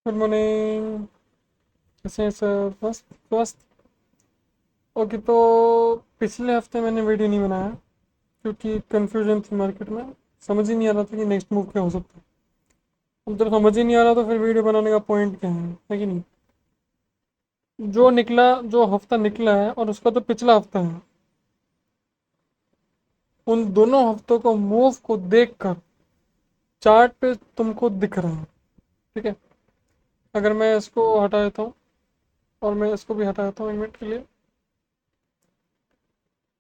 Good morning. कैसे हैं sir? मस्त मस्त। ओके, तो पिछले हफ्ते मैंने वीडियो नहीं बनाया क्योंकि कंफ्यूजन थी मार्केट में। समझ ही नहीं आ रहा था कि नेक्स्ट मूव क्या हो सकता है। अब जब समझ ही नहीं आ रहा तो फिर वीडियो बनाने का पॉइंट क्या है कि नहीं। जो निकला, जो हफ्ता निकला है और उसका तो पिछला हफ्ता है, उन दोनों हफ्तों को मूव को देखकर चार्ट पे तुमको दिख रहा है। ठीक है, अगर मैं इसको हटा देता हूँ और मैं इसको भी हटा देता हूँ 1 मिनट के लिए,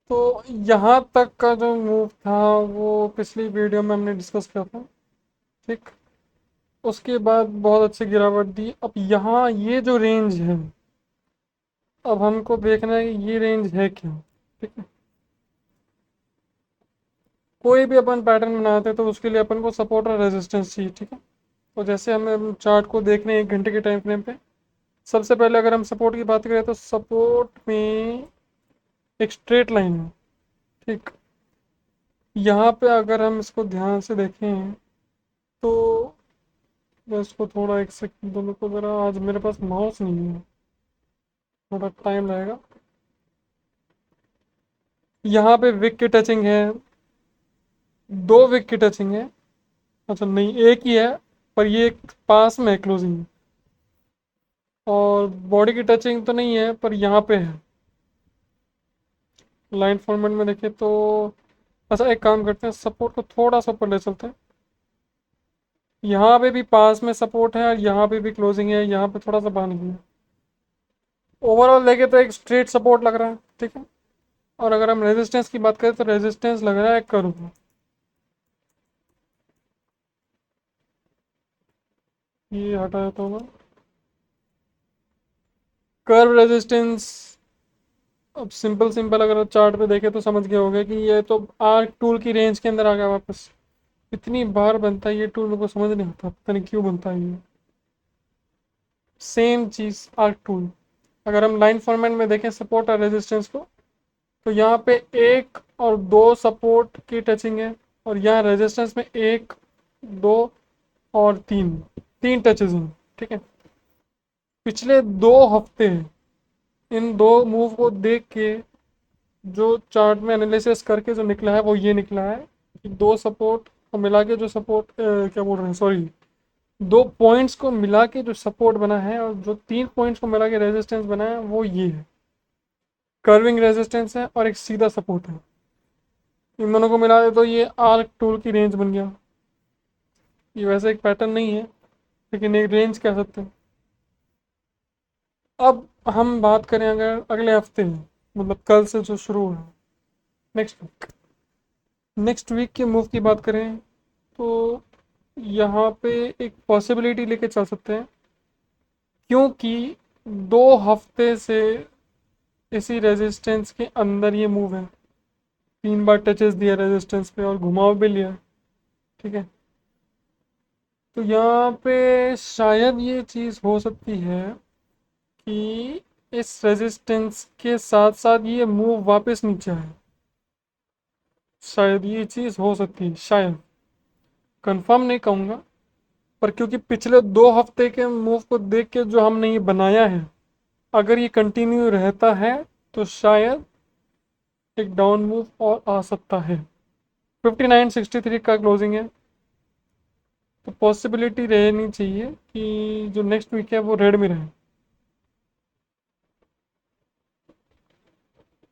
तो यहाँ तक का जो मूव था वो पिछली वीडियो में हमने डिस्कस किया था। ठीक, उसके बाद बहुत अच्छी गिरावट दी। अब यहाँ ये जो रेंज है, अब हमको देखना है कि ये रेंज है क्या। ठीक है, कोई भी अपन पैटर्न बनाते हैं तो उसके लिए अपन को सपोर्ट और रेजिस्टेंस चाहिए। ठीक है, तो जैसे हमें चार्ट को देख रहे हैं 1 घंटे के टाइम फ्रेम पे, सबसे पहले अगर हम सपोर्ट की बात करें तो सपोर्ट में एक स्ट्रेट लाइन है। ठीक, यहाँ पे अगर हम इसको ध्यान से देखें तो मैं इसको थोड़ा, एक सेकंड दो मेरे को ज़रा, आज मेरे पास माउस नहीं है, थोड़ा टाइम लगेगा। यहाँ पे विक की टचिंग है, 2 विक की टचिंग है। अच्छा नहीं, एक ही है, पर ये पास में है क्लोजिंग। और बॉडी की टचिंग तो नहीं है पर यहाँ पे है। लाइन फॉर्मेट में देखें तो, अच्छा एक काम करते हैं, सपोर्ट को थोड़ा सा ऊपर ले चलते हैं। यहाँ पे भी पास में सपोर्ट है और यहाँ पे भी क्लोजिंग है, यहाँ पे थोड़ा सा बाहर निकली है। ओवरऑल देखे तो एक स्ट्रेट सपोर्ट लग रहा है। ठीक है, और अगर हम रेजिस्टेंस की बात करें तो रेजिस्टेंस लग रहा है कर्व। ये हटा देता हूँ मैं। कर्व रेजिस्टेंस, अब सिंपल सिंपल अगर चार्ट पे देखें तो समझ गए होंगे कि ये तो आर्क टूल की रेंज के अंदर आ गया वापस। इतनी बार बनता है ये टूल, मेरे को समझ नहीं आता, पता नहीं क्यों बनता है ये। सेम चीज़ आर्क टूल, अगर हम लाइन फॉर्मेट में देखें सपोर्ट और रेजिस्टेंस को, तो यहाँ पे 1 और 2 सपोर्ट की टचिंग है, और यहाँ रेजिस्टेंस में 1, 2 और 3, 3 टचेज हैं। ठीक है, पिछले 2 हफ्ते इन 2 मूव को देख के जो चार्ट में एनालिसिस करके जो निकला है वो ये निकला है कि 2 सपोर्ट को मिला के जो सपोर्ट, क्या बोल रहे हैं, सॉरी, 2 पॉइंट्स को मिला के जो सपोर्ट बना है और जो 3 पॉइंट्स को मिला के रेजिस्टेंस बना है वो ये है। कर्विंग रेजिस्टेंस है और एक सीधा सपोर्ट है। इन दोनों को मिला दे तो ये आर्क टूल की रेंज बन गया। ये वैसे एक पैटर्न नहीं है लेकिन एक रेंज कह सकते हैं। अब हम बात करें अगर अगले हफ्ते में, मतलब कल से जो शुरू है, नेक्स्ट वीक के मूव की बात करें तो यहाँ पे एक पॉसिबिलिटी लेके चल सकते हैं, क्योंकि 2 हफ्ते से इसी रेजिस्टेंस के अंदर ये मूव है। 3 बार टचेस दिया रेजिस्टेंस पे और घुमाव भी लिया। ठीक है, तो यहाँ पे शायद ये चीज़ हो सकती है कि इस रेजिस्टेंस के साथ साथ ये मूव वापस नीचे आए। शायद ये चीज़ हो सकती है, शायद, कंफर्म नहीं कहूँगा, पर क्योंकि पिछले 2 हफ्ते के मूव को देख के जो हमने ये बनाया है, अगर ये कंटिन्यू रहता है तो शायद एक डाउन मूव और आ सकता है। 59.63 का क्लोजिंग है, तो पॉसिबिलिटी रहनी चाहिए कि जो नेक्स्ट वीक है वो रेड में रहे।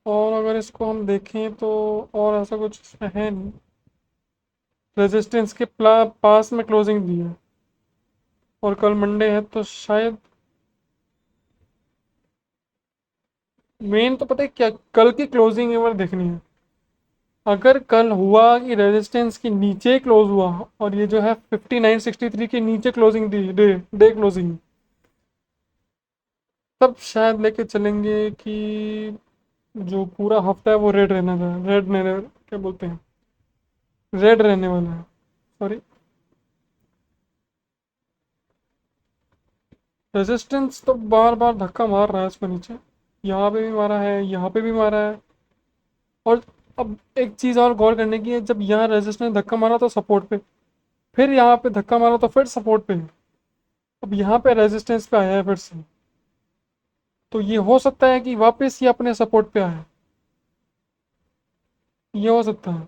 और अगर इसको हम देखें तो और ऐसा कुछ इसमें है नहीं। रेजिस्टेंस के पास में क्लोजिंग दी है और कल मंडे है तो शायद, मेन तो पता है क्या, कल की क्लोजिंग एक बार देखनी है। अगर कल हुआ कि रेजिस्टेंस के नीचे क्लोज हुआ और ये जो है 59.63 के नीचे क्लोजिंग दी, डे डे क्लोजिंग, तब शायद लेके चलेंगे कि जो पूरा हफ्ता है वो रेड रहने वाला है, क्या बोलते हैं, रेड रहने वाला है। सॉरी, रेजिस्टेंस तो बार बार धक्का मार रहा है इसको नीचे, यहाँ पे भी मारा है, यहाँ पे भी मारा है। और अब एक चीज़ और गौर करने की है, जब यहाँ रेजिस्टेंस धक्का मारा तो सपोर्ट पे, फिर यहाँ पे धक्का मारा तो फिर सपोर्ट पे। अब यहाँ पे रेजिस्टेंस पे आया है फिर से, तो ये हो सकता है कि वापस ये अपने सपोर्ट पे आए, ये हो सकता है।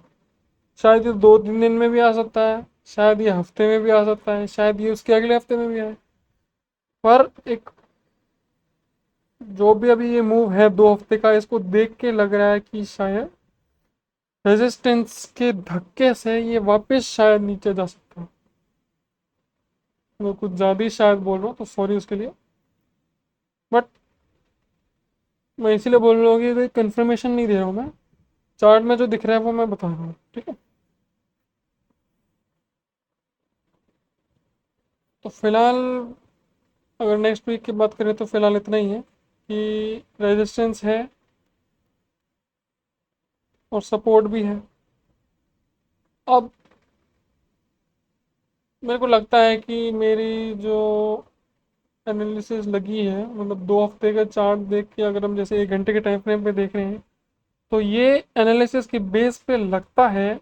शायद ये 2-3 दिन में भी आ सकता है, शायद ये हफ्ते में भी आ सकता है, शायद ये उसके अगले हफ्ते में भी आए। पर एक जो भी अभी ये मूव है 2 हफ्ते का, इसको देख के लग रहा है कि शायद रेजिस्टेंस के धक्के से ये वापस शायद नीचे जा सकता है। मैं कुछ ज़्यादा ही शायद बोल रहा हूँ, तो सॉरी उसके लिए। बट मैं इसीलिए बोल रहा हूँ कि कोई कंफर्मेशन नहीं दे रहा हूँ मैं, चार्ट में जो दिख रहा है वो मैं बता रहा हूँ, ठीक है। तो फिलहाल अगर नेक्स्ट वीक की बात करें तो फिलहाल इतना ही है कि रेजिस्टेंस है और सपोर्ट भी है। अब मेरे को लगता है कि मेरी जो एनालिसिस लगी है, मतलब 2 हफ्ते का चार्ट देख के अगर हम जैसे 1 घंटे के टाइम फ्रेम पे देख रहे हैं, तो ये एनालिसिस के बेस पे लगता है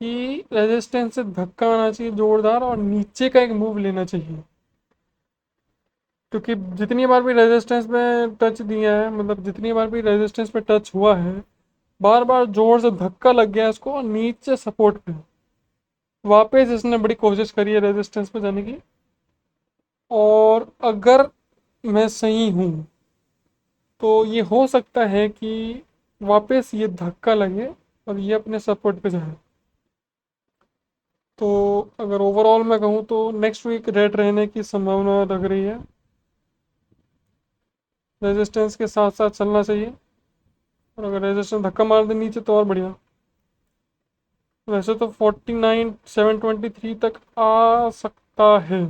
कि रेजिस्टेंस से धक्का आना चाहिए जोरदार और नीचे का एक मूव लेना चाहिए। क्योंकि जितनी बार भी रेजिस्टेंस पे टच दिया है, मतलब जितनी बार भी रेजिस्टेंस पे टच हुआ है, बार बार जोर से धक्का लग गया इसको और नीचे सपोर्ट पे वापस इसने बड़ी कोशिश करी है रेजिस्टेंस पे जाने की। और अगर मैं सही हूँ तो ये हो सकता है कि वापस ये धक्का लगे और ये अपने सपोर्ट पे जाए। तो अगर ओवरऑल मैं कहूँ तो नेक्स्ट वीक रेट रहने की संभावना लग रही है, रेजिस्टेंस के साथ साथ चलना चाहिए। और अगर रेजिस्टेंस धक्का मार दे नीचे तो और बढ़िया। वैसे तो 49,723 तक आ सकता है,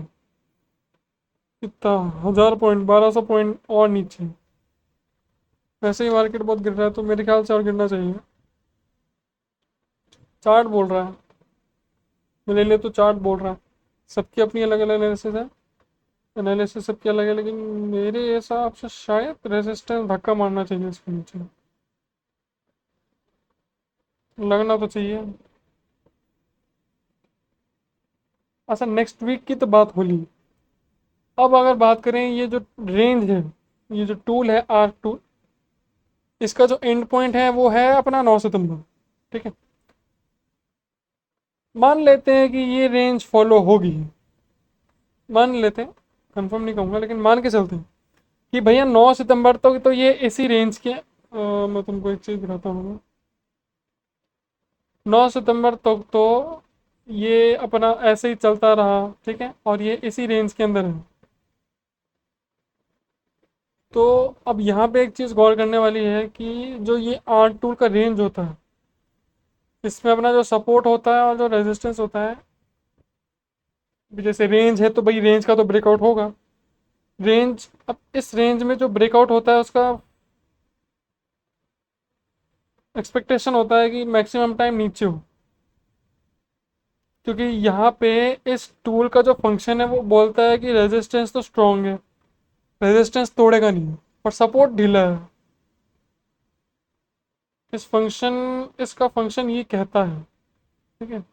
कितना 1000 पॉइंट 1200 पॉइंट और नीचे। वैसे ही मार्केट बहुत गिर रहा है तो मेरे ख्याल से और गिरना चाहिए, चार्ट बोल रहा है। मेरे लिए तो चार्ट बोल रहा है, सबकी अपनी अलग अलग एनालिसिस है, एनालिसिस सबकी अलग है, लेकिन मेरे हिसाब से शायद रेजिस्टेंस धक्का मारना चाहिए इसके नीचे, लगना तो चाहिए। अच्छा, नेक्स्ट वीक की तो बात होली। अब अगर बात करें ये जो रेंज है, ये जो टूल है आर्क टूल, इसका जो एंड पॉइंट है वो है अपना 9 सितंबर, ठीक है। मान लेते हैं कि ये रेंज फॉलो होगी, मान लेते हैं, कंफर्म नहीं कहूँगा लेकिन मान के चलते हैं कि भैया 9 सितंबर तक तो ये इसी रेंज के मैं तुमको एक चीज़ दिखाता हूँ। 9 सितंबर तक तो ये अपना ऐसे ही चलता रहा, ठीक है, और ये इसी रेंज के अंदर है। तो अब यहाँ पे एक चीज़ गौर करने वाली है कि जो ये आर्ट टूल का रेंज होता है, इसमें अपना जो सपोर्ट होता है और जो रेजिस्टेंस होता है, जैसे रेंज है तो भाई रेंज का तो ब्रेकआउट होगा। रेंज, अब इस रेंज में जो ब्रेकआउट होता है उसका एक्सपेक्टेशन होता है कि मैक्सिमम टाइम नीचे हो। क्योंकि यहाँ पे इस टूल का जो फंक्शन है वो बोलता है कि रेजिस्टेंस तो स्ट्रॉन्ग है, रेजिस्टेंस तोड़ेगा नहीं, और सपोर्ट ढीला है। इसका फंक्शन ये कहता है, ठीक है।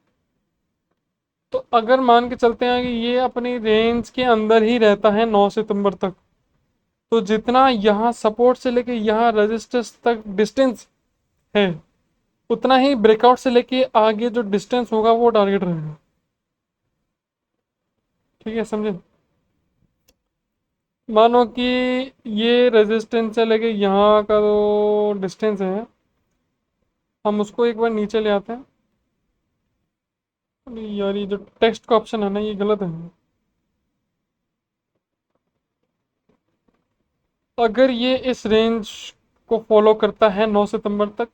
तो अगर मान के चलते हैं कि ये अपनी रेंज के अंदर ही रहता है 9 सितंबर तक, तो जितना यहाँ सपोर्ट से लेके यहाँ रेजिस्टेंस तक डिस्टेंस है, उतना ही ब्रेकआउट से लेके आगे जो डिस्टेंस होगा वो टारगेट रहेगा, ठीक है, समझे। मानो कि ये रेजिस्टेंस से लेके यहाँ का जो डिस्टेंस है, हम उसको एक बार नीचे ले आते हैं। अरे यार, ये जो टेक्स्ट का ऑप्शन है ना, ये गलत है। अगर ये इस रेंज को फॉलो करता है 9 सितंबर तक,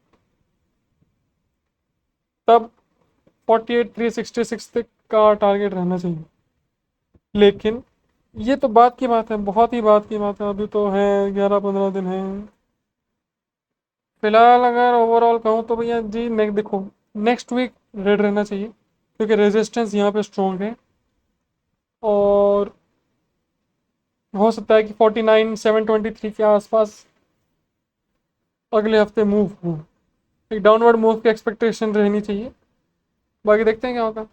तब 48,366 तक का टारगेट रहना चाहिए। लेकिन ये तो बात की बात है, बहुत ही बात की बात है, अभी तो है 11-15 दिन है। फिलहाल अगर ओवरऑल कहूँ तो भैया जी देखो, नेक्स्ट वीक रेड रहना चाहिए क्योंकि रेजिस्टेंस यहाँ पे स्ट्रॉन्ग है। और हो सकता है कि 49,723 के आसपास अगले हफ्ते मूव हो, एक डाउनवर्ड मूव की एक्सपेक्टेशन रहनी चाहिए। बाकी देखते हैं क्या होगा।